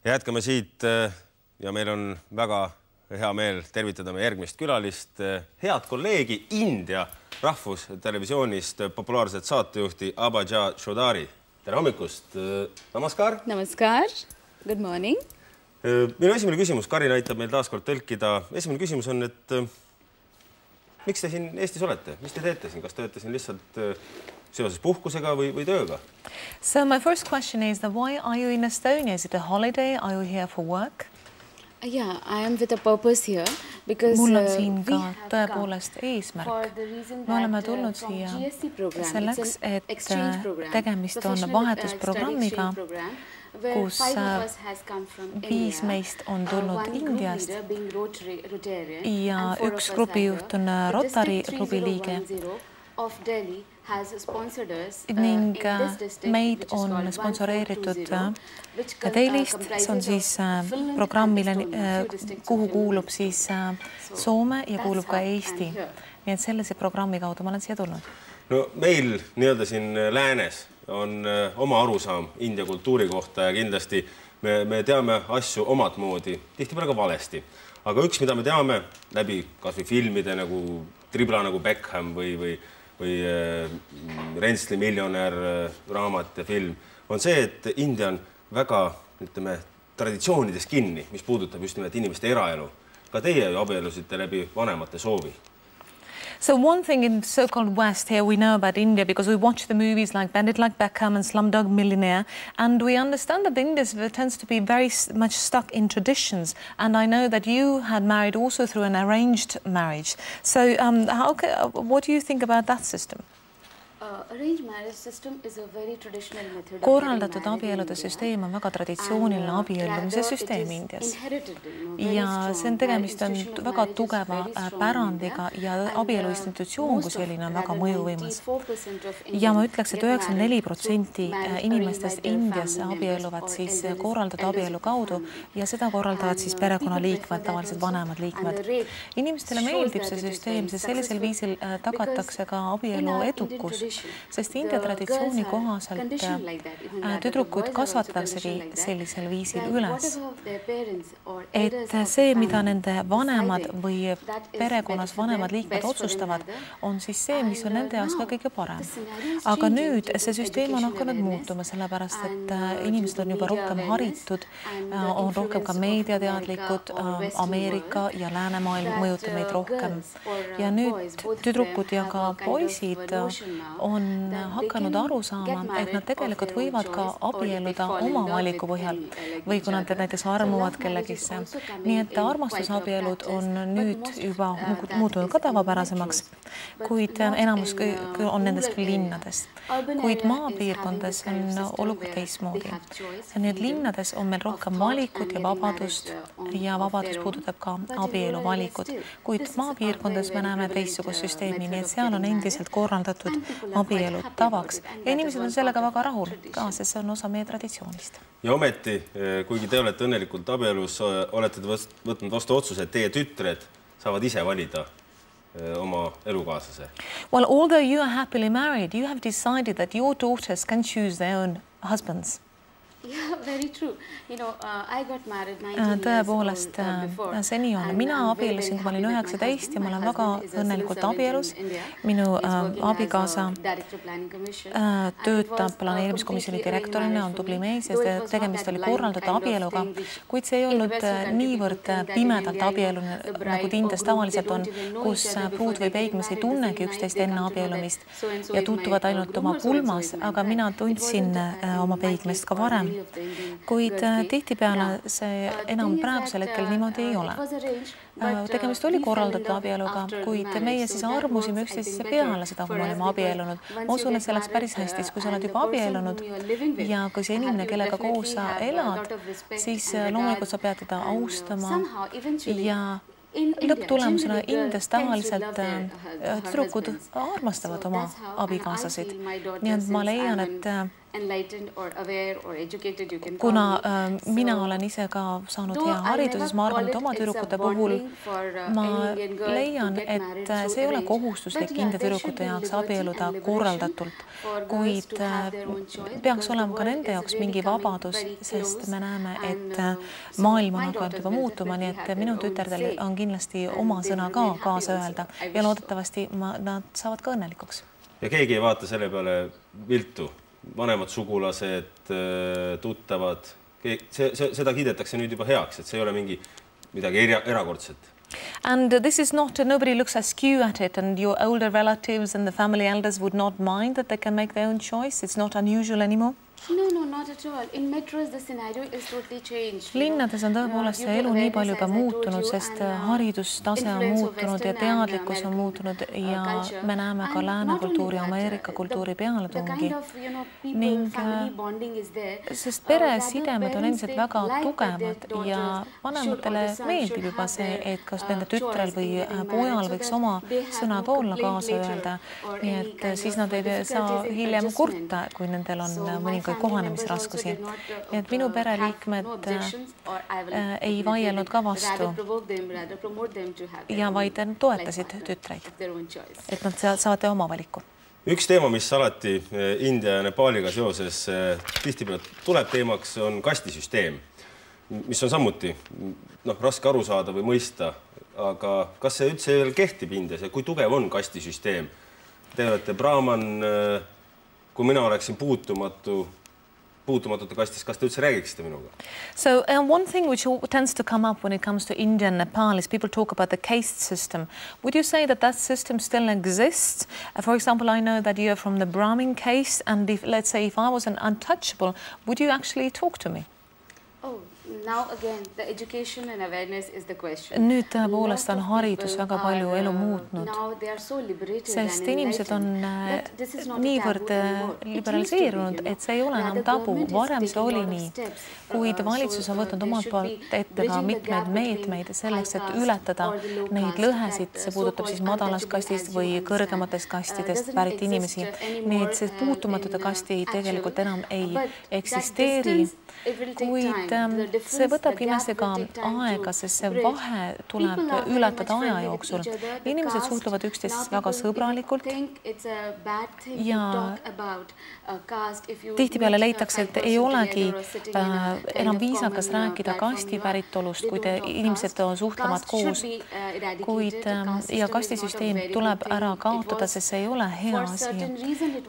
Jätkame siit ja meil on väga hea meel tervitada meie järgmist külalist, head kolleegi India rahvustelevisioonist populaarset saatejuhti Abaja Chaudhary. Tere hommikust! Namaskar! Namaskar! Good morning! Minu esimene küsimus, Karin aitab meil taaskord tõlkida. Esimene küsimus on, et miks te siin Eestis olete? Mis te teete siin? Kas te olete siin lihtsalt seoses puhkusega või tööga? So my first question is that why are you in Estonia? Is it a holiday? Are you here for work? Yeah, I am with a purpose here because mul on siin ka tõepoolest eesmärk. Me oleme tulnud siia selleks, et tegemist on vahetusprogrammiga, kus 5 meist on tulnud Indiast ja üks grupijuht on Rotary klubi liige ning meid on sponsoreeritud Delhist, see on siis programmile, kuhu kuulub siis Soome ja kuulub ka Eesti. Nii et sellise programmi kaudu ma olen siia tulnud. No meil nii-öelda siin läänes on oma arusaam India kultuuri kohta ja kindlasti me teame asju omat moodi, tihtipeale ka valesti. Aga üks, mida me teame läbi kas või filmide nagu Tribla nagu Beckham või Rensli miljonär raamat ja film, on see, et India on väga, ütleme, traditsioonides kinni, mis puudutab just nimelt inimeste eraelu. Ka teie ju abielusite läbi vanemate soovi. So one thing in so-called West here we know about India because we watch the movies like Bandit Like Beckham and Slumdog Millionaire, and we understand that India tends to be very much stuck in traditions. And I know that you had married also through an arranged marriage. So what do you think about that system? Arranged marriage system is a very traditional method. Korraldatud abielude süsteem on väga traditsiooniline abiellumise süsteem Indias. Ja see on tegemist on väga tugeva pärandiga ja abielu institutsioon kui selline on väga mõjuvõimas. Ja ma ütleks, et 94% inimestest Indias abielluvad siis korraldatud abielu kaudu ja seda korraldavad siis perekonnaliikmed, tavaliselt vanemad liikmed. Inimestele meeldib see süsteem, sest sellisel viisil tagatakse ka abielu edukus. Sest India traditsiooni kohaselt tüdrukud kasvatataksegi sellisel viisil üles. Et see, mida nende vanemad või perekonnas vanemad liikmed otsustavad, on siis see, mis on nende jaoks ka kõige parem. Aga nüüd see süsteem on hakanud muutuma, sellepärast, et inimesed on juba rohkem haritud, on rohkem ka meediateadlikud, Ameerika ja läänemaailm mõjutab meid rohkem. Ja nüüd tüdrukud ja ka poisid on hakanud aru saama, et nad tegelikult võivad ka abielluda oma valiku põhjal või kui nad näiteks armuvad kellegisse. Nii et armastusabielud on nüüd juba muutunud ka tavapärasemaks, kuid enamus on nendest linnades. Kuid maapiirkondades on olukord teismoodi. Nüüd linnades on meil rohkem valikut ja vabadus puudutab ka abielu valikut, kuid maapiirkondades me näeme teistsugust süsteemi, nii et seal on endiselt korraldatud abielu tavaks. Ja inimesed on sellega väga rahul ka, sest see on osa meie traditsioonist. Ja ometi, kuigi te olete õnnelikult abielus, olete võtnud vastu otsuse, et teie tütred saavad ise valida oma elukaaslase. Well, although you are happily married, you have decided that your daughters can choose their own husbands. Yeah, very true. You know, I got married 19 Tõepoolest, see nii on. Mina abiellusin, kui ma olin 19 ja ma olen väga õnnelikult abielus. Minu abikaasa töötab planeerimiskomisjoni direktorina, on tubli mees ja tegemist oli korraldatud abieluga, kuid see ei olnud niivõrd pimedalt abielu, nagu Indias tavaliselt on, kus pruud või peigmees ei tunnegi üksteist enne abielumist ja tutvuvad ainult oma pulmas, aga mina tundsin oma peigmeest ka varem. Kuid tihtipeale see enam praegusel hetkel niimoodi ei ole. Tegemist oli korraldatud abieluga, kuid meie siis armusime üksteisesse peale seda, kui me olime abiellunud. Ma usun, et see läks päris hästi, kui sa oled juba abiellunud ja kui see inimene, kellega koos sa elad, siis loomulikult sa pead teda austama ja lõpptulemusena Indias tavaliselt tüdrukud armastavad oma abikaasasid. Nii et ma leian, et kuna mina olen ise ka saanud hea hariduses, ma arvan, et oma tüdrukute puhul ma leian, et see ei ole kohustuslik India tüdrukute jaoks abielluda korraldatult, kuid peaks olema ka nende jaoks mingi vabadus, sest me näeme, et maailm on hakanud juba muutuma, nii et minu tüterdel on kindlasti oma sõna ka kaasa öelda ja loodetavasti nad saavad ka õnnelikuks. Ja keegi ei vaata selle peale viltu. Vanemad sugulased, tuttavad, seda kiidetakse nüüd juba heaks, et see ei ole midagi erakordset. And this is not, nobody looks askew at it, and your older relatives and the family elders would not mind that they can make their own choice. It's not unusual anymore. No, not at all. In metros, the scenario is totally changed. Linnades on tõepoolest see elu nii palju juba muutunud, sest haridustase on muutunud ja teadlikkus on muutunud ja me näeme ka lääne kultuuri, Ameerika kultuuri pealetungi. Ning sest peresidemed on endiselt väga tugevad ja vanematele meeldib juba see, et kas nende tütrel või pojal võiks oma sõna ka olla kaasa öelda. Nii et siis nad ei saa hiljem kurta, kui nendel on mõningaid kohanemisraskusi. Nii et minu pereliikmed ei vaielnud ka vastu ja vaid toetasid tütreid, et nad saavad teha oma valiku. Üks teema, mis alati India ja Nepaliga seoses tihtipeale tuleb teemaks, on kastisüsteem, mis on samuti raske aru saada või mõista, aga kas see üldse veel kehtib Indias ja kui tugev on kastisüsteem? Te olete brahman, kui mina oleksin puutumatute kastis, kas te üldse räägiksite minuga? So one thing which tends to come up when it comes to India and Nepal is people talk about the caste system. Would you say that that system still exists? For example, I know that you are from the Brahmin caste, and let's say if I was an untouchable, would you actually talk to me? Oh, now again, the education and awareness is the question. Nüüd tõepoolest on haridus väga palju elu muutnud, sest inimesed on niivõrd liberaliseerunud, et see ei ole enam tabu. Varem see oli nii, kuid valitsus on võtnud omalt poolt ette ka mitmeid meetmeid selleks, et ületada neid lõhesid. See puudutab siis madalast kastist või kõrgematest kastidest pärit inimesi. Nii et see puutumatute kasti tegelikult enam ei eksisteeri, kuid see võtab kindlasti ka aega, sest see vahe tuleb ületada aja jooksul. Inimesed suhtlevad üksteisest väga sõbralikult ja tihtipeale leitakse, et ei olegi enam viisakas rääkida kasti päritolust, kui inimesed suhtlevad koos, kuid ja kastisüsteem tuleb ära kaotada, sest see ei ole hea asi.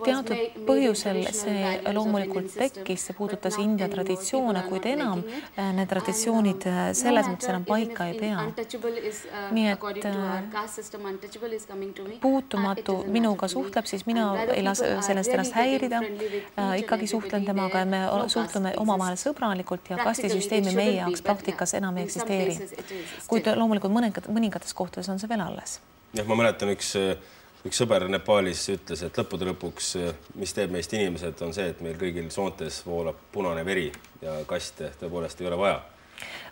Teatud põhjusel see loomulikult tekkis, see puudutas India traditsioone, kuid enam need traditsioonid selles mõttes enam paika ei pea. Nii et puutumatu minuga suhtleb, siis mina ei lase sellest ennast häirida, ikkagi suhtlen temaga ja me suhtleme omavahel sõbralikult ja kastisüsteemi meie jaoks praktikas enam ei eksisteeri. Kuid loomulikult mõningates kohtades on see veel alles. Jah, ma mäletan üks sõber Nepaalis ütles, et lõppude lõpuks, mis teeb meist inimesed, on see, et meil kõigil soontes voolab punane veri ja kaste tõepoolest ei ole vaja.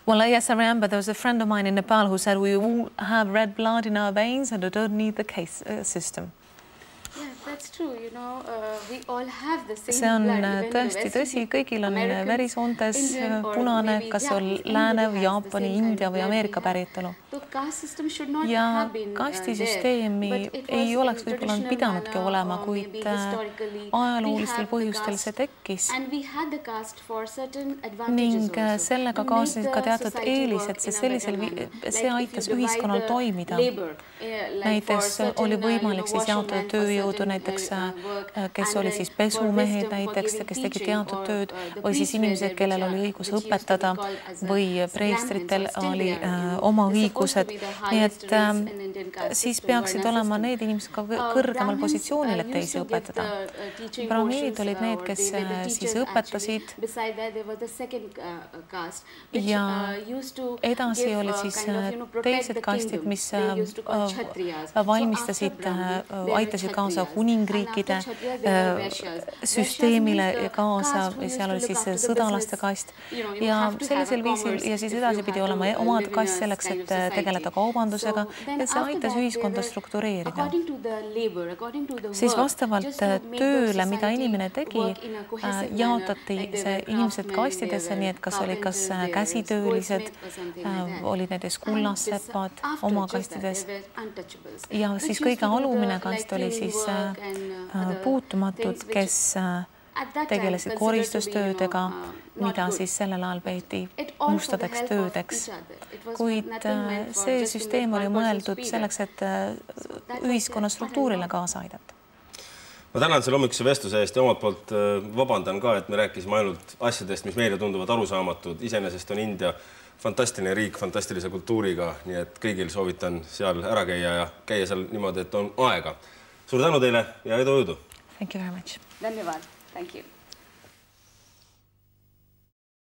Well, yes, I remember there was a friend of mine in Nepal who said we all have red blood in our veins and we don't need the caste system. Yeah, that's true. You know, we all have the same see on blood. tõesti tõsi, kõigil on verisoontes punane, kas on lääne, Jaapani, India või Ameerika päritolu. Ja kastisüsteemi ei oleks võib-olla pidanudki olema, kuid ajaloolistel põhjustel see tekkis. Ning sellega kaasnesid ka teatud eelised, sest see aitas ühiskonnal toimida. Näiteks oli võimalik siis jaotada tööjõudu, näiteks kes oli siis pesumehed näiteks, kes tegi teatud tööd, või siis inimesed, kellel oli õigus õpetada või preestritel oli oma õigused. Nii et siis peaksid olema need inimesed ka kõrgemal positsioonil, et teisi õpetada. Brahminid olid need, kes siis õpetasid ja edasi olid siis teised kastid, mis valmistasid, aitasid kaasa kuningriigi riikide süsteemile kaasa, seal oli siis sõdalaste kast ja sellisel viisil ja siis edasi pidi olema omad kast selleks, et tegeleda kaubandusega ja see aitas ühiskonda struktureerida. Siis vastavalt tööle, mida inimene tegi, jaotati see inimesed kastidesse, nii et kas olid käsitöölised, olid näiteks kullassepad oma kastides ja siis kõige alumine kast oli siis puutumatud, kes tegelesid koristustöödega, mida siis sellel ajal peeti mustadeks töödeks. Kuid see süsteem oli mõeldud selleks, et ühiskonna struktuurile kaasa aidata. Ma tänan selle hommikuse vestluse eest ja omalt poolt vabandan ka, et me rääkisime ainult asjadest, mis meile tunduvad arusaamatud. Iseenesest on India fantastiline riik, fantastilise kultuuriga, nii et kõigil soovitan seal ära käia ja käia seal niimoodi, et on aega. Suur tänu teile ja edu jõudu! Thank you very much. Dhanyavad. Thank you.